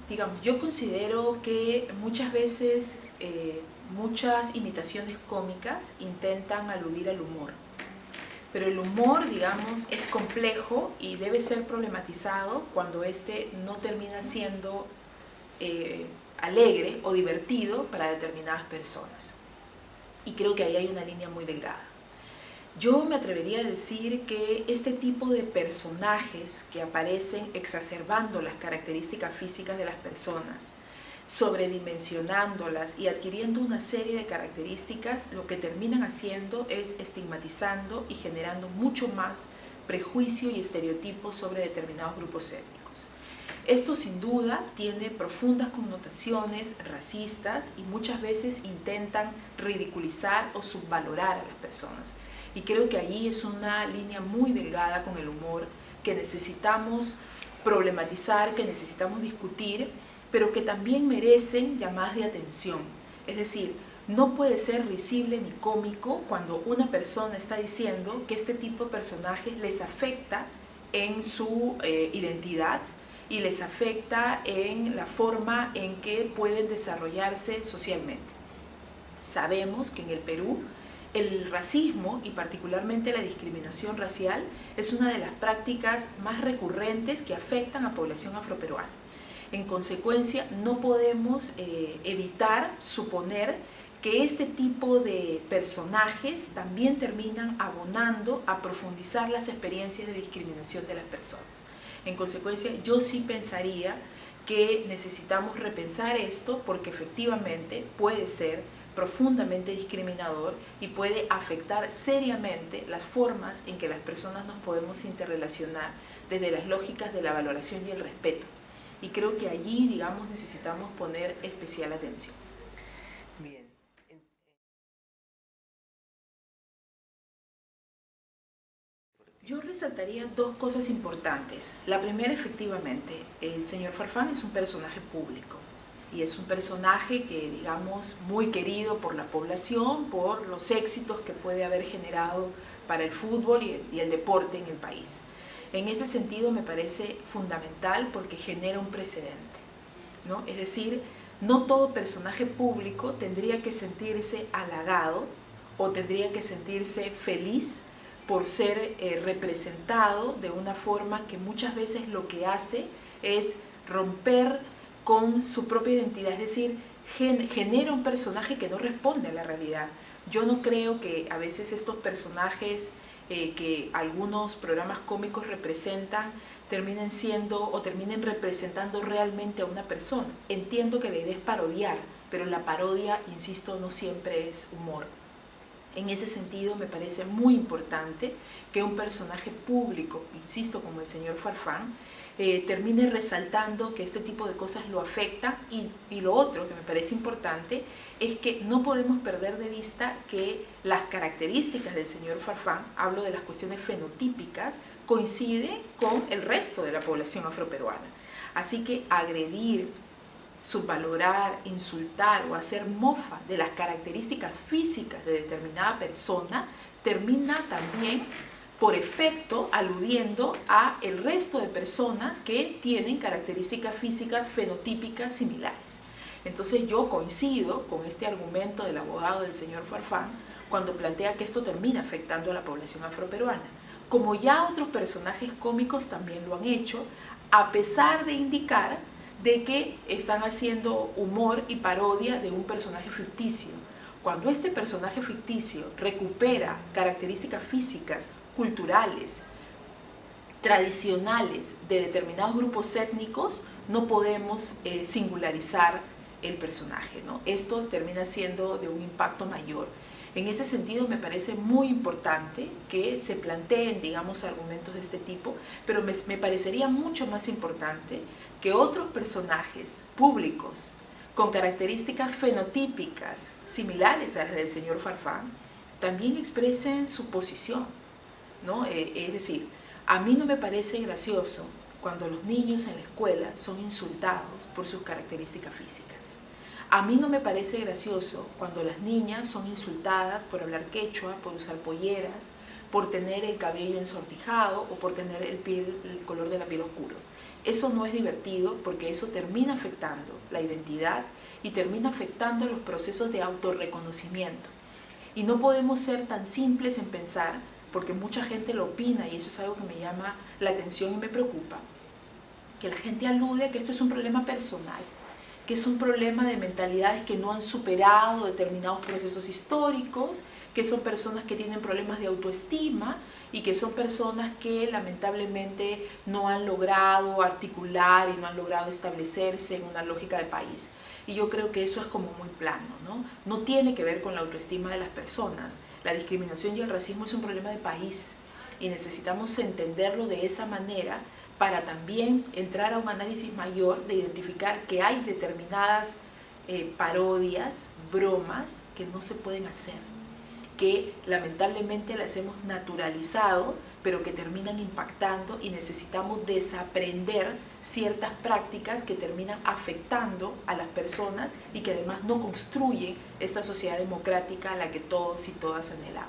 Digamos, yo considero que muchas veces muchas imitaciones cómicas intentan aludir al humor. Pero el humor, digamos, es complejo y debe ser problematizado cuando este no termina siendo alegre o divertido para determinadas personas. Y creo que ahí hay una línea muy delgada. Yo me atrevería a decir que este tipo de personajes que aparecen exacerbando las características físicas de las personas, sobredimensionándolas y adquiriendo una serie de características, lo que terminan haciendo es estigmatizando y generando mucho más prejuicio y estereotipos sobre determinados grupos étnicos. Esto sin duda tiene profundas connotaciones racistas y muchas veces intentan ridiculizar o subvalorar a las personas. Y creo que ahí es una línea muy delgada con el humor que necesitamos problematizar, que necesitamos discutir, pero que también merecen llamadas de atención. Es decir, no puede ser risible ni cómico cuando una persona está diciendo que este tipo de personajes les afecta en su identidad y les afecta en la forma en que pueden desarrollarse socialmente. Sabemos que en el Perú el racismo y particularmente la discriminación racial es una de las prácticas más recurrentes que afectan a la población afroperuana. En consecuencia, no podemos evitar suponer que este tipo de personajes también terminan abonando a profundizar las experiencias de discriminación de las personas. En consecuencia, yo sí pensaría que necesitamos repensar esto porque efectivamente puede ser profundamente discriminador y puede afectar seriamente las formas en que las personas nos podemos interrelacionar desde las lógicas de la valoración y el respeto. Y creo que allí, digamos, necesitamos poner especial atención. Bien. Yo resaltaría dos cosas importantes. La primera, efectivamente, el señor Farfán es un personaje público y es un personaje que, digamos, muy querido por la población, por los éxitos que puede haber generado para el fútbol y el deporte en el país. En ese sentido me parece fundamental porque genera un precedente, ¿no? Es decir, no todo personaje público tendría que sentirse halagado o tendría que sentirse feliz por ser representado de una forma que muchas veces lo que hace es romper con su propia identidad, es decir, genera un personaje que no responde a la realidad. Yo no creo que a veces estos personajes que algunos programas cómicos representan terminen siendo o terminen representando realmente a una persona. Entiendo que la idea es parodiar, pero la parodia, insisto, no siempre es humor. En ese sentido me parece muy importante que un personaje público, insisto, como el señor Farfán, termine resaltando que este tipo de cosas lo afectan y lo otro que me parece importante es que no podemos perder de vista que las características del señor Farfán, hablo de las cuestiones fenotípicas, coinciden con el resto de la población afroperuana. Así que agredir, subvalorar, insultar o hacer mofa de las características físicas de determinada persona termina también por efecto aludiendo a el resto de personas que tienen características físicas fenotípicas similares. Entonces yo coincido con este argumento del abogado del señor Farfán cuando plantea que esto termina afectando a la población afroperuana, como ya otros personajes cómicos también lo han hecho, a pesar de indicar de que están haciendo humor y parodia de un personaje ficticio. Cuando este personaje ficticio recupera características físicas, culturales, tradicionales de determinados grupos étnicos, no podemos singularizar el personaje, ¿no? Esto termina siendo de un impacto mayor. En ese sentido me parece muy importante que se planteen, digamos, argumentos de este tipo, pero me parecería mucho más importante que otros personajes públicos con características fenotípicas similares a las del señor Farfán también expresen su posición, ¿no? Es decir, a mí no me parece gracioso cuando los niños en la escuela son insultados por sus características físicas. A mí no me parece gracioso cuando las niñas son insultadas por hablar quechua, por usar polleras, por tener el cabello ensortijado o por tener el color de la piel oscuro. Eso no es divertido porque eso termina afectando la identidad y termina afectando los procesos de autorreconocimiento. Y no podemos ser tan simples en pensar, porque mucha gente lo opina y eso es algo que me llama la atención y me preocupa, que la gente alude a que esto es un problema personal, que es un problema de mentalidades que no han superado determinados procesos históricos, que son personas que tienen problemas de autoestima y que son personas que lamentablemente no han logrado articular y no han logrado establecerse en una lógica de país. Y yo creo que eso es como muy plano, ¿no? No tiene que ver con la autoestima de las personas. La discriminación y el racismo es un problema de país y necesitamos entenderlo de esa manera para también entrar a un análisis mayor de identificar que hay determinadas parodias, bromas que no se pueden hacer, que lamentablemente las hemos naturalizado, pero que terminan impactando y necesitamos desaprender ciertas prácticas que terminan afectando a las personas y que además no construyen esta sociedad democrática a la que todos y todas anhelamos.